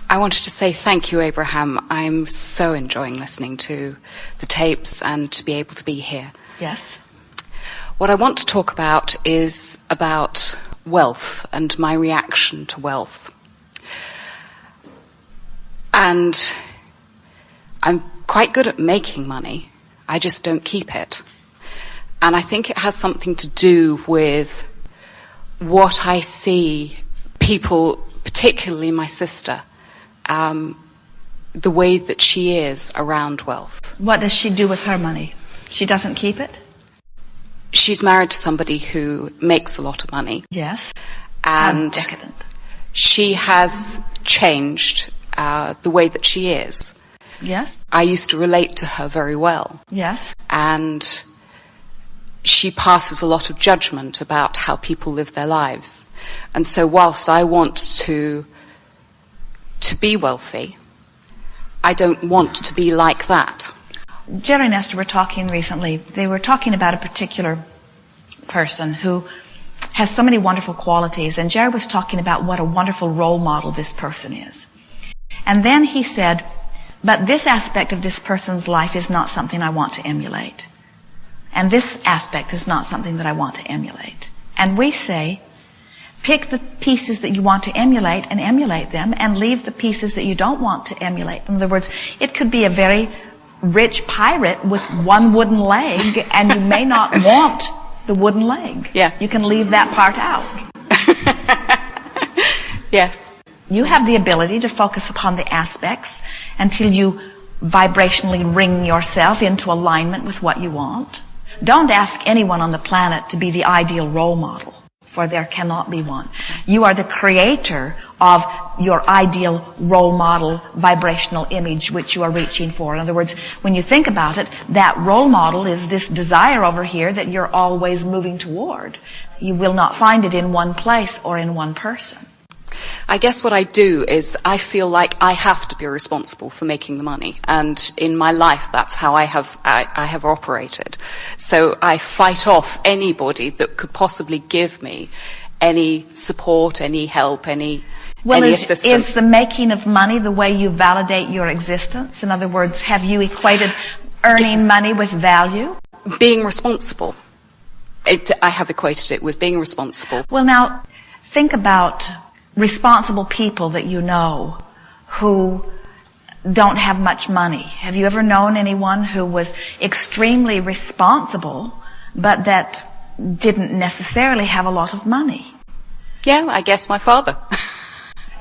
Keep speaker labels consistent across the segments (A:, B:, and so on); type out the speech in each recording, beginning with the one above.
A: I wanted to say thank you, Abraham. I'm so enjoying listening to the tapes and to be able to be here.
B: Yes.
A: What I want to talk about is about wealth and my reaction to wealth. And I'm quite good at making money. I just don't keep it. And I think it has something to do with what I see people, particularly my sister, the way that she is around wealth.
B: What does she do with her money? She doesn't keep it?
A: She's married to somebody who makes a lot of money.
B: Yes.
A: And
B: how decadent.
A: She has changed the way that she is.
B: Yes.
A: I used to relate to her very well.
B: Yes.
A: And she passes a lot of judgment about how people live their lives. And so whilst I want to be wealthy, I don't want to be like that.
B: Jerry and Esther were talking recently. They were talking about a particular person who has so many wonderful qualities. And Jerry was talking about what a wonderful role model this person is. And then he said, but this aspect of this person's life is not something I want to emulate. And this aspect is not something that I want to emulate. And we say, pick the pieces that you want to emulate and emulate them, and leave the pieces that you don't want to emulate. In other words, it could be a very rich pirate with one wooden leg, and you may not want the wooden leg.
A: Yeah.
B: You can leave that part out.
A: Yes.
B: You have the ability to focus upon the aspects until you vibrationally ring yourself into alignment with what you want. Don't ask anyone on the planet to be the ideal role model, for there cannot be one. You are the creator of your ideal role model vibrational image which you are reaching for. In other words, when you think about it, that role model is this desire over here that you're always moving toward. You will not find it in one place or in one person.
A: I guess what I do is I feel like I have to be responsible for making the money, and in my life that's how I have operated. So I fight off anybody that could possibly give me any support, any help, any assistance.
B: Is the making of money the way you validate your existence? In other words, have you equated earning money with value?
A: Being responsible. I have equated it with being responsible.
B: Well, now, think about responsible people that you know who don't have much money. Have you ever known anyone who was extremely responsible but that didn't necessarily have a lot of money?
A: Yeah, I guess my father.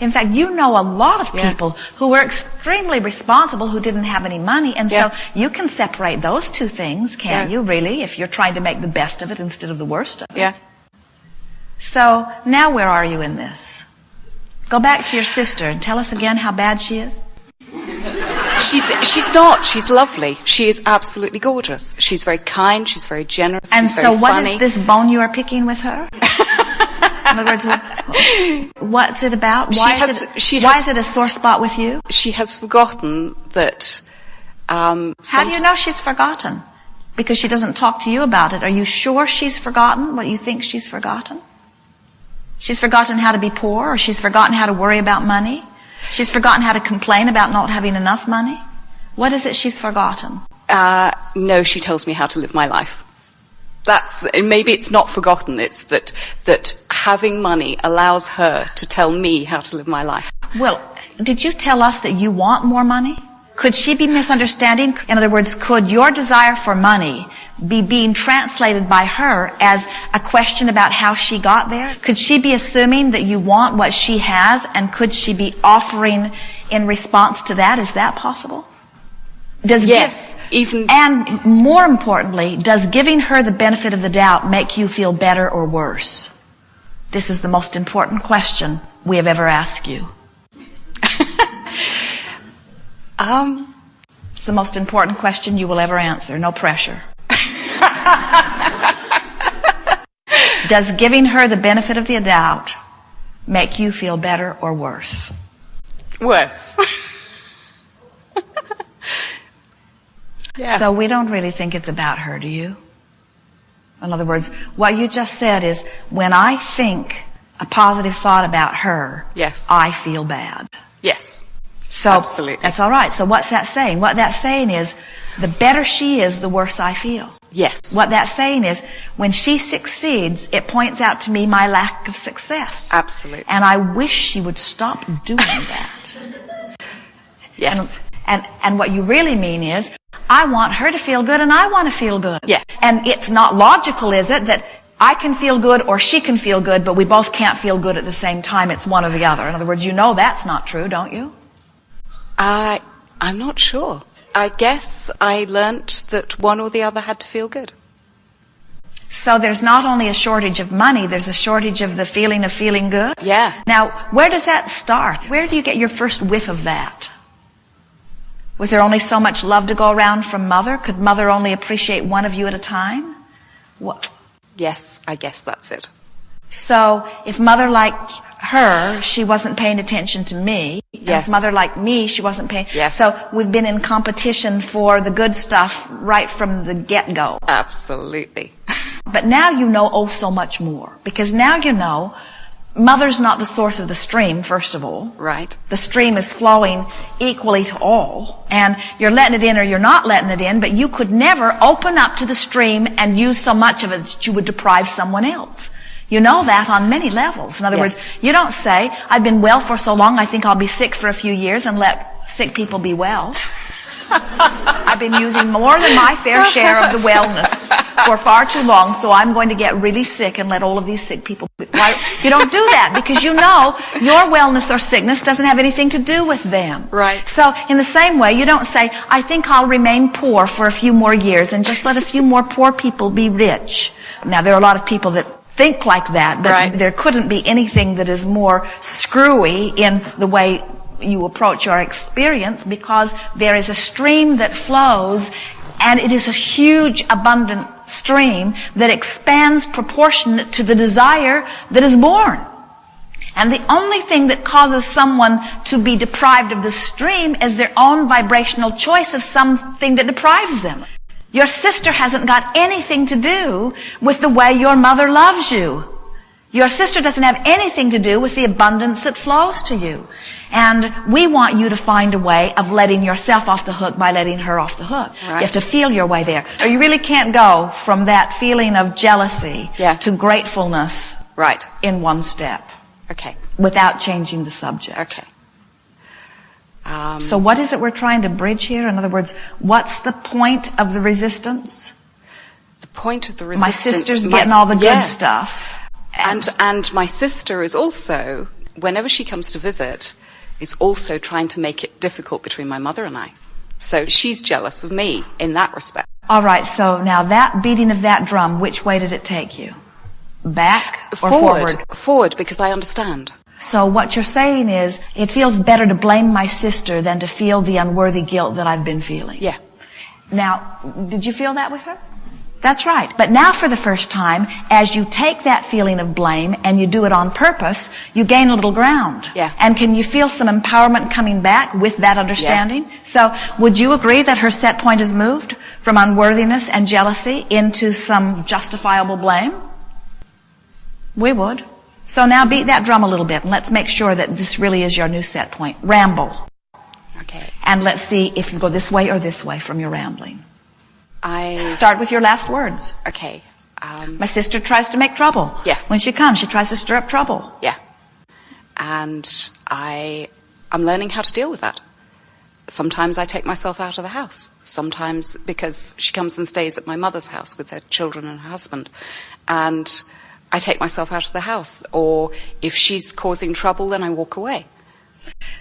B: In fact, you know a lot of people who were extremely responsible who didn't have any money, and so you can separate those two things, can't you, really, if you're trying to make the best of it instead of the worst of it?
A: Yeah.
B: So, now where are you in this? Go back to your sister and tell us again how bad she is.
A: She's not. She's lovely. She is absolutely gorgeous. She's very kind. She's very generous.
B: And
A: she's
B: so
A: very
B: what
A: funny.
B: is this bone you are picking with her? In other words, what's it about? Why is it a sore spot with you?
A: She has forgotten that...
B: How do you know she's forgotten? Because she doesn't talk to you about it. Are you sure she's forgotten what you think she's forgotten? She's forgotten how to be poor, or she's forgotten how to worry about money. She's forgotten how to complain about not having enough money. What is it she's forgotten?
A: No, she tells me how to live my life. Maybe it's not forgotten. It's that having money allows her to tell me how to live my life.
B: Well, did you tell us that you want more money? Could she be misunderstanding? In other words, could your desire for money be being translated by her as a question about how she got there? Could she be assuming that you want what she has, and could she be offering in response to that? Is that possible?
A: Yes.
B: And more importantly, does giving her the benefit of the doubt make you feel better or worse? This is the most important question we have ever asked you. It's the most important question you will ever answer. No pressure. Does giving her the benefit of the doubt make you feel better or worse?
A: Worse. Yeah.
B: So we don't really think it's about her, do you? In other words, what you just said is, when I think a positive thought about her,
A: yes,
B: I feel bad.
A: Yes.
B: So
A: absolutely.
B: That's all right. So what's that saying? What that's saying is, the better she is, the worse I feel.
A: Yes.
B: What that's saying is, when she succeeds, it points out to me my lack of success.
A: Absolutely.
B: And I wish she would stop doing that.
A: Yes.
B: And what you really mean is, I want her to feel good and I want to feel good.
A: Yes.
B: And it's not logical, is it, that I can feel good or she can feel good, but we both can't feel good at the same time. It's one or the other. In other words, you know that's not true, don't you?
A: I'm not sure. I guess I learnt that one or the other had to feel good.
B: So there's not only a shortage of money, there's a shortage of the feeling of feeling good?
A: Yeah.
B: Now, where does that start? Where do you get your first whiff of that? Was there only so much love to go around from Mother? Could Mother only appreciate one of you at a time? What?
A: Yes, I guess that's it.
B: So if Mother liked her, she wasn't paying attention to me.
A: Yes.
B: If Mother liked me, she wasn't paying.
A: Yes.
B: So we've been in competition for the good stuff right from the get-go.
A: Absolutely.
B: But now you know oh so much more. Because now you know Mother's not the source of the stream, first of all.
A: Right.
B: The stream is flowing equally to all. And you're letting it in or you're not letting it in, but you could never open up to the stream and use so much of it that you would deprive someone else. You know that on many levels. In other words, you don't say, I've been well for so long, I think I'll be sick for a few years and let sick people be well. I've been using more than my fair share of the wellness for far too long, so I'm going to get really sick and let all of these sick people be. Why? You don't do that because you know your wellness or sickness doesn't have anything to do with them.
A: Right.
B: So in the same way, you don't say, I think I'll remain poor for a few more years and just let a few more poor people be rich. Now, there are a lot of people that think like that, but
A: right.
B: There couldn't be anything that is more screwy in the way you approach your experience, because there is a stream that flows, and it is a huge, abundant stream that expands proportionate to the desire that is born. And the only thing that causes someone to be deprived of the stream is their own vibrational choice of something that deprives them. Your sister hasn't got anything to do with the way your mother loves you. Your sister doesn't have anything to do with the abundance that flows to you. And we want you to find a way of letting yourself off the hook by letting her off the hook.
A: Right.
B: You have to feel your way there. Or you really can't go from that feeling of jealousy to gratefulness
A: right.
B: in one step.
A: Okay.
B: Without changing the subject.
A: Okay.
B: So what is it we're trying to bridge here? In other words, what's the point of the resistance?
A: The point of the resistance...
B: My sister's getting all the good stuff.
A: And my sister is also, whenever she comes to visit, is also trying to make it difficult between my mother and I. So she's jealous of me in that respect.
B: All right, so now that beating of that drum, which way did it take you? Back or forward?
A: Forward, because I understand.
B: So what you're saying is, it feels better to blame my sister than to feel the unworthy guilt that I've been feeling.
A: Yeah.
B: Now, did you feel that with her? That's right. But now for the first time, as you take that feeling of blame and you do it on purpose, you gain a little ground.
A: Yeah.
B: And can you feel some empowerment coming back with that understanding? Yeah. So would you agree that her set point has moved from unworthiness and jealousy into some justifiable blame? We would. So now beat that drum a little bit and let's make sure that this really is your new set point. Ramble.
A: Okay.
B: And let's see if you go this way or this way from your rambling. Start with your last words.
A: Okay.
B: My sister tries to make trouble.
A: Yes.
B: When she comes, she tries to stir up trouble.
A: Yeah. And I'm learning how to deal with that. Sometimes I take myself out of the house. Sometimes because she comes and stays at my mother's house with her children and her husband. And I take myself out of the house. Or if she's causing trouble, then I walk away.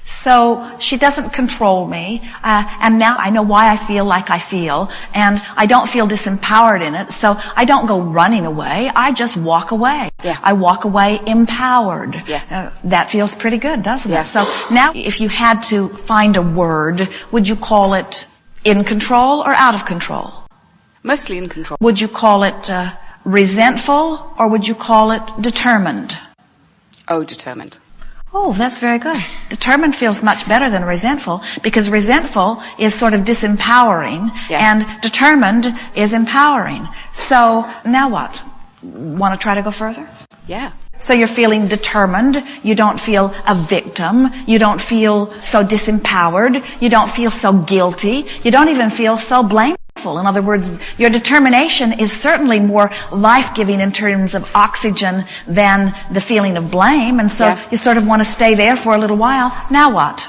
B: So she doesn't control me, and now I know why I feel like I feel, and I don't feel disempowered in it, so I don't go running away, I just walk away.
A: Yeah.
B: I walk away empowered.
A: Yeah.
B: That feels pretty good, doesn't
A: Yeah.
B: it? So now if you had to find a word, would you call it in control or out of control?
A: Mostly in control.
B: Would you call it resentful or would you call it determined?
A: Oh, determined.
B: Oh, that's very good. Determined feels much better than resentful, because resentful is sort of disempowering, and determined is empowering. So now what? Want to try to go further?
A: Yeah.
B: So you're feeling determined. You don't feel a victim. You don't feel so disempowered. You don't feel so guilty. You don't even feel so blameful. In other words, your determination is certainly more life-giving in terms of oxygen than the feeling of blame. And so you sort of want to stay there for a little while. Now what?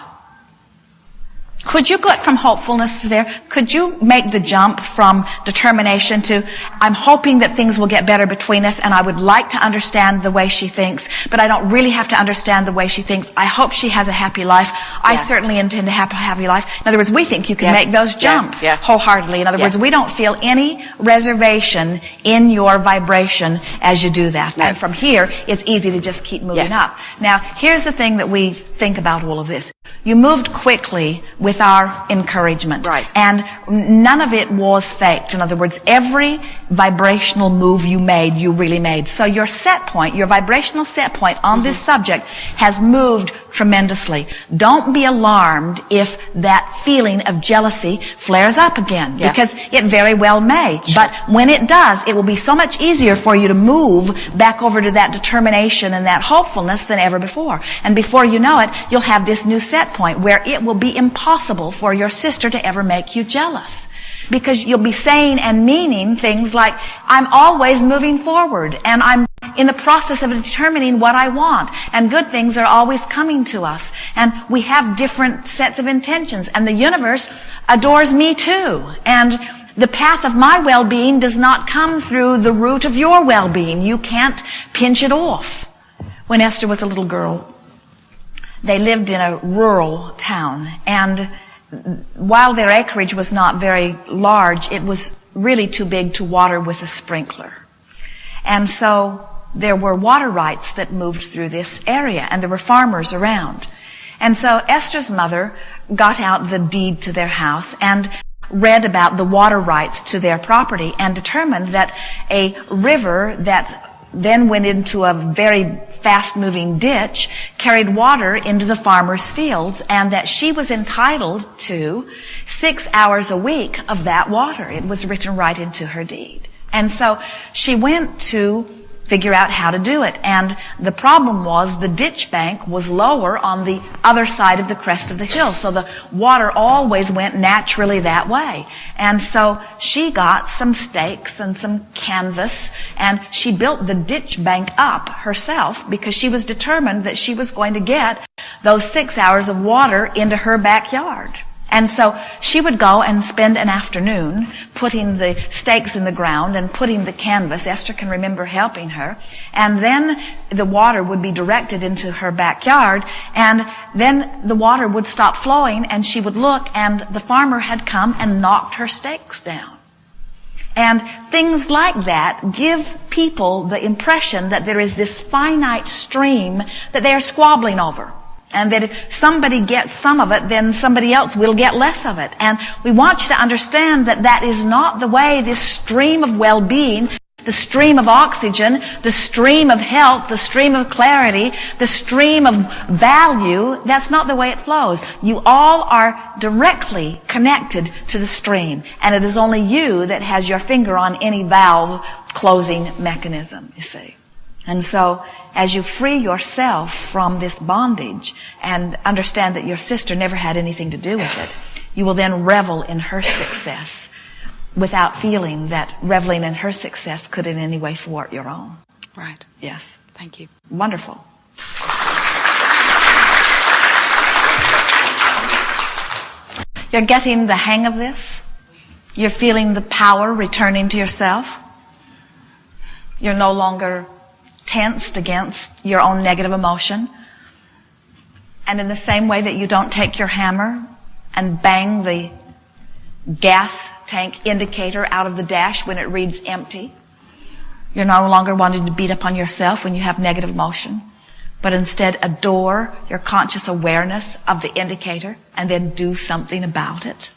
B: Could you get from hopefulness to there? Could you make the jump from determination to, I'm hoping that things will get better between us, and I would like to understand the way she thinks, but I don't really have to understand the way she thinks. I hope she has a happy life. I certainly intend to have a happy life. In other words, we think you can make those jumps wholeheartedly. In other words, we don't feel any reservation in your vibration as you do that. And from here, it's easy to just keep moving up. Now, here's the thing that we think about all of this. You moved quickly with our encouragement.
A: Right.
B: And none of it was faked. In other words, every vibrational move you made, you really made. So your set point, your vibrational set point on this subject has moved tremendously. Don't be alarmed if that feeling of jealousy flares up again, because it very well may. But when it does, it will be so much easier for you to move back over to that determination and that hopefulness than ever before. And before you know it, you'll have this new set point where it will be impossible for your sister to ever make you jealous. Because you'll be saying and meaning things like, I'm always moving forward, and I'm in the process of determining what I want, and good things are always coming to us, and we have different sets of intentions, and the universe adores me too, and the path of my well-being does not come through the root of your well-being. You can't pinch it off. When Esther was a little girl, they lived in a rural town, and while their acreage was not very large, it was really too big to water with a sprinkler. And so there were water rights that moved through this area, and there were farmers around. And so Esther's mother got out the deed to their house and read about the water rights to their property and determined that a river that then went into a very fast-moving ditch, carried water into the farmer's fields, and that she was entitled to 6 hours a week of that water. It was written right into her deed. And so she went to figure out how to do it. And the problem was the ditch bank was lower on the other side of the crest of the hill. So the water always went naturally that way. And so she got some stakes and some canvas, and she built the ditch bank up herself because she was determined that she was going to get those 6 hours of water into her backyard. And so she would go and spend an afternoon putting the stakes in the ground and putting the canvas. Esther can remember helping her. And then the water would be directed into her backyard, and then the water would stop flowing, and she would look, and the farmer had come and knocked her stakes down. And things like that give people the impression that there is this finite stream that they are squabbling over. And that if somebody gets some of it, then somebody else will get less of it. And we want you to understand that that is not the way this stream of well-being, the stream of oxygen, the stream of health, the stream of clarity, the stream of value, that's not the way it flows. You all are directly connected to the stream. And it is only you that has your finger on any valve closing mechanism, you see. And so, as you free yourself from this bondage and understand that your sister never had anything to do with it, you will then revel in her success without feeling that reveling in her success could in any way thwart your own.
A: Right.
B: Yes.
A: Thank you.
B: Wonderful. You're getting the hang of this. You're feeling the power returning to yourself. You're no longer tensed against your own negative emotion. And in the same way that you don't take your hammer and bang the gas tank indicator out of the dash when it reads empty, you're no longer wanting to beat up on yourself when you have negative emotion, but instead adore your conscious awareness of the indicator and then do something about it.